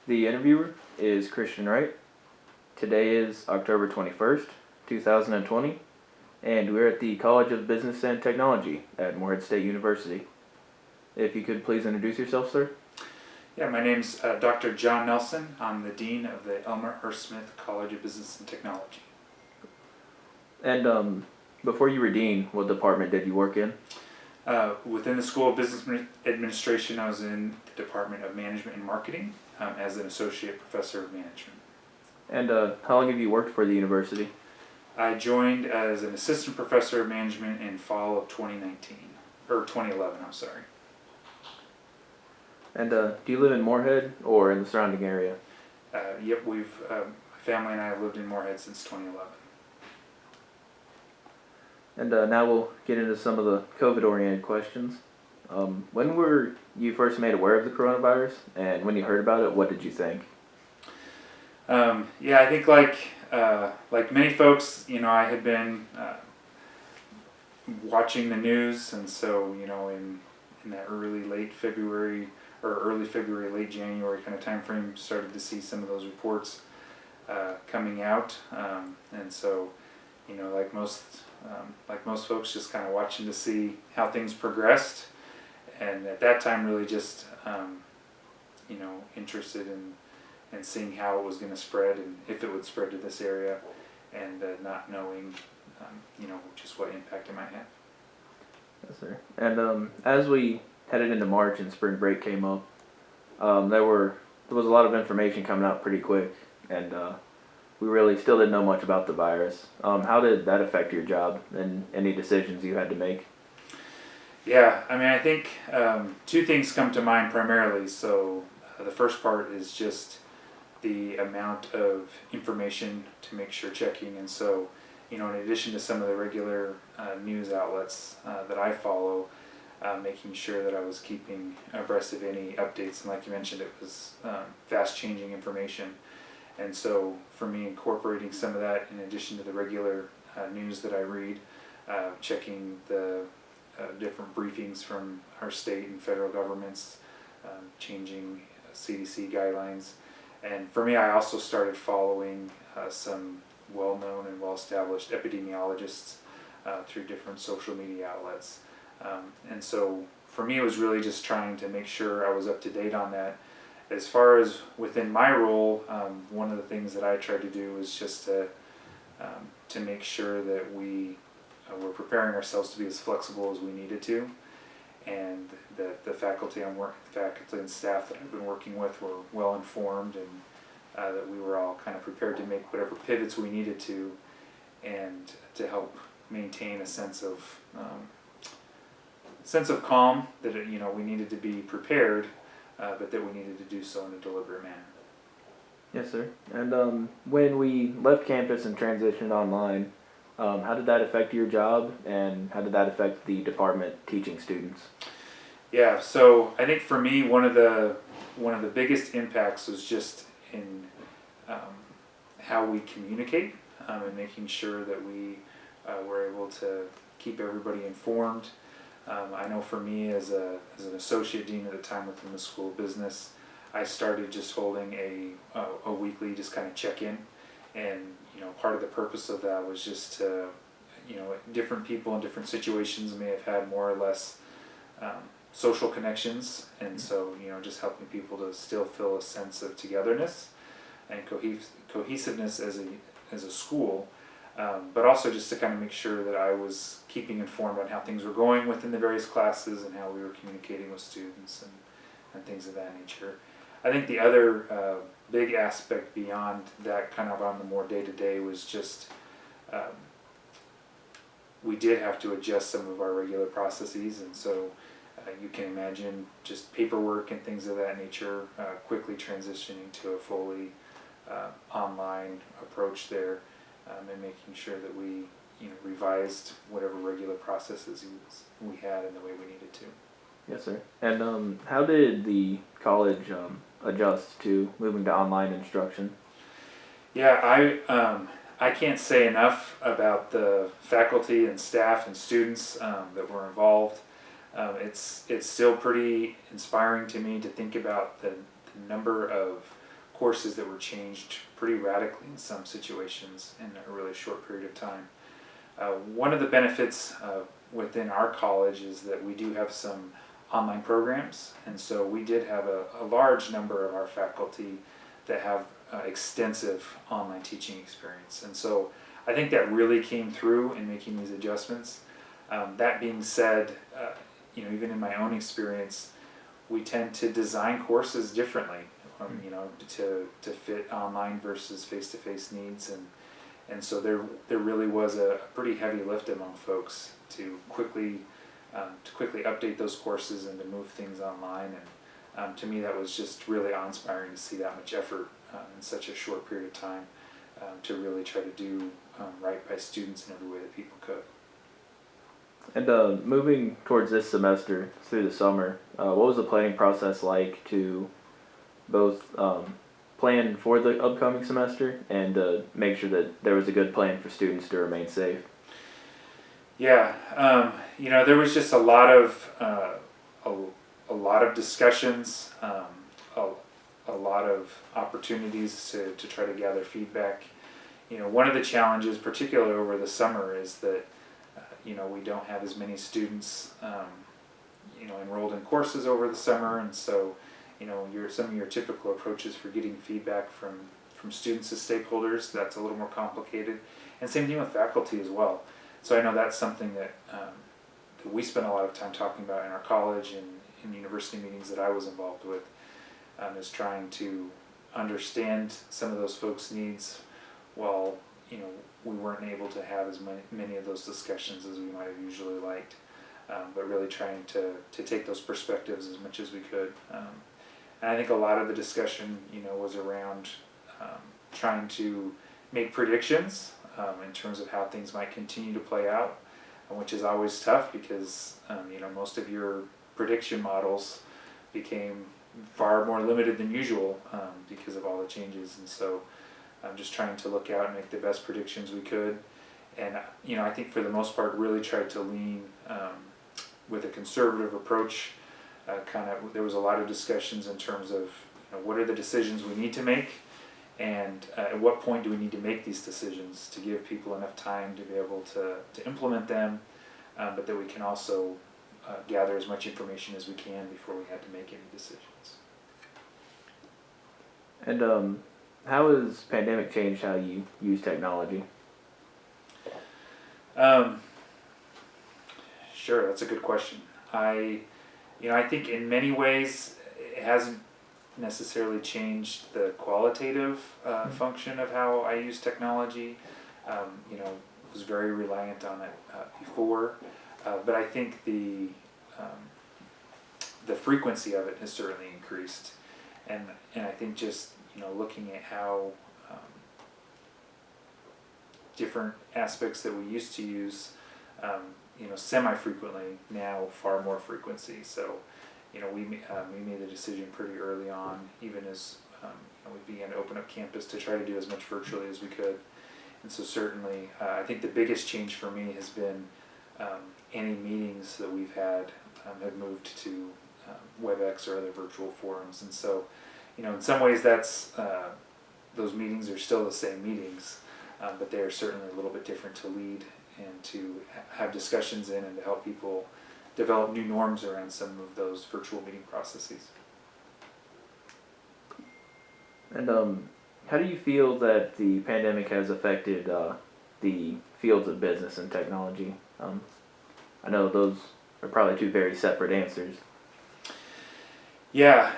The interviewer is Christian Wright. Today is October 21st, 2020, and we're at the College of Business and Technology at Morehead State University. If you could please introduce yourself, sir. Yeah, my name's Dr. John Nelson. I'm the Dean of the Elmer Hurst Smith College of Business and Technology. And before you were dean, what department did you work in? Within the School of Business Administration, I was in the Department of Management and Marketing as an Associate Professor of Management. And how long have you worked for the university? I joined as an Assistant Professor of Management in fall of 2019, or 2011, I'm sorry. And do you live in Morehead or in the surrounding area? Yep, my family and I have lived in Morehead since 2011. And now we'll get into some of the COVID-oriented questions. When were you first made aware of the coronavirus, and when you heard about it, what did you think? Yeah, I think like many folks, I had been watching the news, and so in that late February, late January kind of time frame, started to see some of those reports coming out, and so like most folks, just kind of watching to see how things progressed, and at that time really just interested in seeing how it was going to spread and if it would spread to this area, and not knowing just what impact it might have. Yes, sir. And as we headed into March and spring break came up, there was a lot of information coming out pretty quick, and we really still didn't know much about the virus. How did that affect your job and any decisions you had to make? Yeah, I mean, I think two things come to mind primarily. So the first part is just the amount of information to make sure checking, and so in addition to some of the regular news outlets that I follow, making sure that I was keeping abreast of any updates, and like you mentioned, it was fast changing information. And so for me, incorporating some of that in addition to the regular news that I read, checking the different briefings from our state and federal governments, changing CDC guidelines. And for me, I also started following some well-known and well-established epidemiologists through different social media outlets. And so for me, it was really just trying to make sure I was up to date on that. As far as within my role, one of the things that I tried to do was just to make sure that we were preparing ourselves to be as flexible as we needed to, and that the faculty and staff that I've been working with were well informed, and that we were all kind of prepared to make whatever pivots we needed to, and to help maintain a sense of calm, that we needed to be prepared, but that we needed to do so in a deliberate manner. Yes, sir. And when we left campus and transitioned online, how did that affect your job, and how did that affect the department teaching students? Yeah, so I think for me, one of the biggest impacts was just in how we communicate, and making sure that we were able to keep everybody informed. I know for me, as an associate dean at the time within the School of Business, I started just holding a weekly just kind of check-in, and part of the purpose of that was just to, different people in different situations may have had more or less social connections, and so just helping people to still feel a sense of togetherness and cohesiveness as a school. But also just to kind of make sure that I was keeping informed on how things were going within the various classes and how we were communicating with students and things of that nature. I think the other big aspect beyond that, kind of on the more day-to-day, was just we did have to adjust some of our regular processes, and so you can imagine just paperwork and things of that nature, quickly transitioning to a fully online approach there. And making sure that we revised whatever regular processes we had in the way we needed to. Yes, sir. And how did the college adjust to moving to online instruction? Yeah, I can't say enough about the faculty and staff and students that were involved. It's still pretty inspiring to me to think about the number of courses that were changed pretty radically in some situations in a really short period of time. One of the benefits within our college is that we do have some online programs, and so we did have a large number of our faculty that have extensive online teaching experience, and so I think that really came through in making these adjustments. That being said, even in my own experience, we tend to design courses differently, to fit online versus face-to-face needs, and so there really was a pretty heavy lift among folks to quickly update those courses and to move things online. And to me, that was just really awe-inspiring to see that much effort in such a short period of time to really try to do right by students in every way that people could. And moving towards this semester through the summer, what was the planning process like to both plan for the upcoming semester and make sure that there was a good plan for students to remain safe? Yeah, there was just a lot of discussions, a lot of opportunities to try to gather feedback. One of the challenges, particularly over the summer, is that we don't have as many students enrolled in courses over the summer, and so some of your typical approaches for getting feedback from students as stakeholders, that's a little more complicated, and same thing with faculty as well. So I know that's something that we spent a lot of time talking about in our college and in university meetings that I was involved with, is trying to understand some of those folks' needs while we weren't able to have as many of those discussions as we might have usually liked, but really trying to take those perspectives as much as we could. And I think a lot of the discussion was around trying to make predictions in terms of how things might continue to play out, which is always tough because most of your prediction models became far more limited than usual because of all the changes, and so I'm just trying to look out and make the best predictions we could. And I think for the most part really tried to lean with a conservative approach. There was a lot of discussions in terms of what are the decisions we need to make, and at what point do we need to make these decisions to give people enough time to be able to implement them, but that we can also gather as much information as we can before we had to make any decisions. And how has pandemic changed how you use technology? Sure, that's a good question. I think in many ways it hasn't necessarily changed the qualitative function of how I use technology. Was very reliant on it before, but I think the frequency of it has certainly increased, and I think just looking at how different aspects that we used to use semi-frequently, now far more frequency. So we made the decision pretty early on, even as we began to open up campus, to try to do as much virtually as we could. And so certainly I think the biggest change for me has been any meetings that we've had have moved to WebEx or other virtual forums. And so in some ways that's those meetings are still the same meetings, but they are certainly a little bit different to lead and to have discussions in and to help people develop new norms around some of those virtual meeting processes. And how do you feel that the pandemic has affected the fields of business and technology? I know those are probably two very separate answers. Yeah,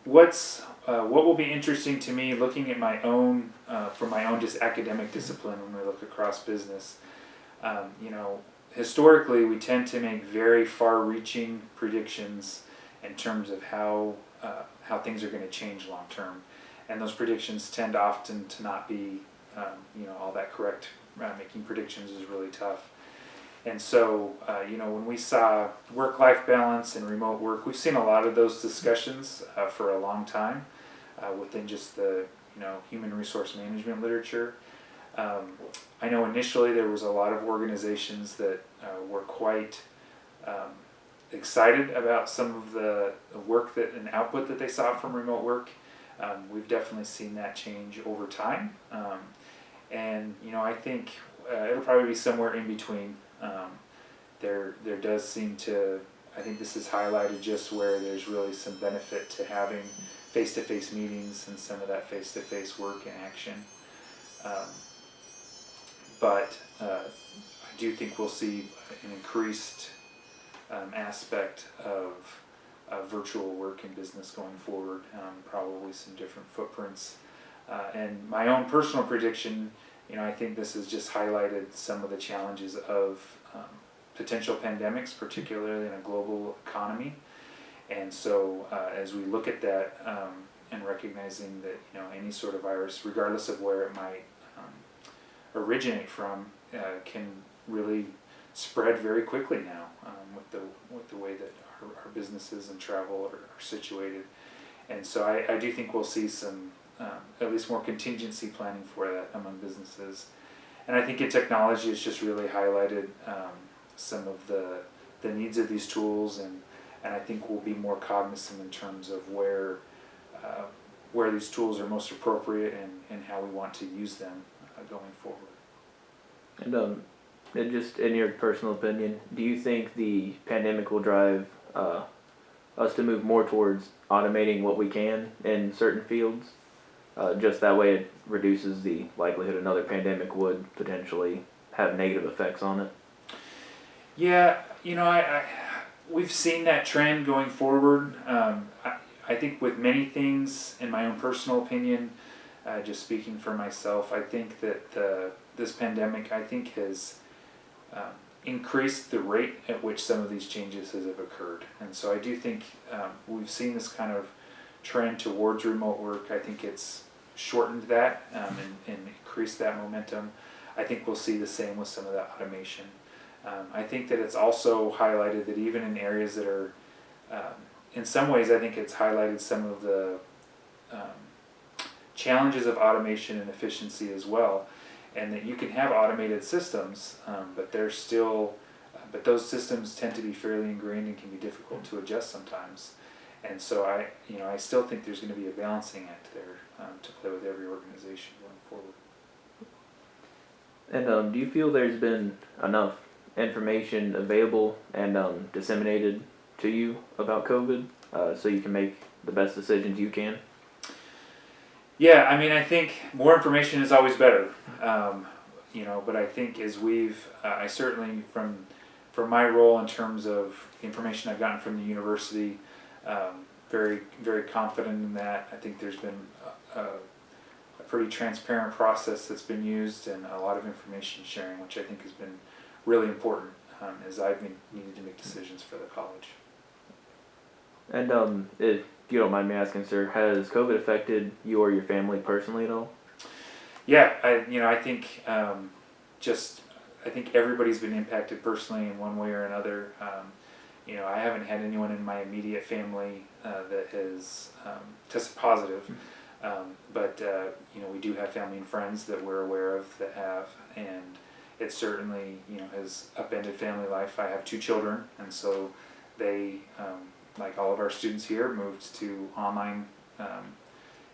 what will be interesting to me, looking at my own, from my own just academic discipline when we look across business, historically we tend to make very far-reaching predictions in terms of how things are going to change long term, and those predictions tend often to not be all that correct. Making predictions is really tough. And so, when we saw work-life balance and remote work, we've seen a lot of those discussions for a long time within just the human resource management literature. I know initially there was a lot of organizations that were quite excited about some of the work that and output that they saw from remote work. We've definitely seen that change over time, and I think it'll probably be somewhere in between. There does seem to, I think this is highlighted just where there's really some benefit to having face-to-face meetings and some of that face-to-face work and action. But I do think we'll see an increased aspect of virtual work in business going forward, probably some different footprints. And my own personal prediction, I think this has just highlighted some of the challenges of potential pandemics, particularly in a global economy. And so as we look at that and recognizing that any sort of virus, regardless of where it might originate from, can really spread very quickly now with the way that our businesses and travel are situated. And so I do think we'll see some at least more contingency planning for that among businesses. And I think in technology it's just really highlighted some of the needs of these tools, and I think we'll be more cognizant in terms of where these tools are most appropriate and how we want to use them going forward. And just in your personal opinion, do you think the pandemic will drive us to move more towards automating what we can in certain fields? Just that way it reduces the likelihood another pandemic would potentially have negative effects on it. Yeah, we've seen that trend going forward. I think with many things, in my own personal opinion, just speaking for myself, I think that this pandemic, I think, has increased the rate at which some of these changes have occurred. And so I do think we've seen this kind of trend towards remote work. I think it's shortened that and increased that momentum. I think we'll see the same with some of that automation. I think that it's also highlighted that even in areas that are, in some ways, I think it's highlighted some of the challenges of automation and efficiency as well, and that you can have automated systems, but those systems tend to be fairly ingrained and can be difficult to adjust sometimes. And so I still think there's going to be a balancing act there to play with every organization going forward. And do you feel there's been enough information available and disseminated to you about COVID so you can make the best decisions you can? Yeah, I think more information is always better. But I think as I certainly from my role in terms of the information I've gotten from the university, very, very confident in that. I think there's been a pretty transparent process that's been used and a lot of information sharing, which I think has been really important as I've needed to make decisions for the college. And if you don't mind me asking, sir, has COVID affected you or your family personally at all? Yeah, I think I think everybody's been impacted personally in one way or another. I haven't had anyone in my immediate family that has tested positive, but we do have family and friends that we're aware of that have, and it certainly has upended family life. I have 2 children, and so they, like all of our students here, moved to online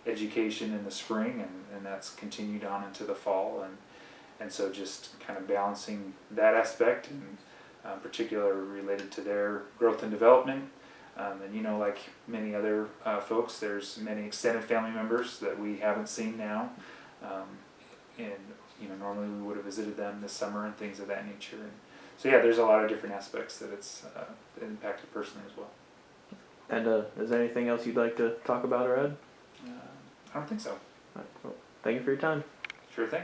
education in the spring, and that's continued on into the fall, and so just kind of balancing that aspect, and particularly related to their growth and development. And like many other folks, there's many extended family members that we haven't seen now, and normally we would have visited them this summer and things of that nature. And so yeah, there's a lot of different aspects that it's impacted personally as well. And is there anything else you'd like to talk about or add? I don't think so. All right, well, thank you for your time. Sure thing.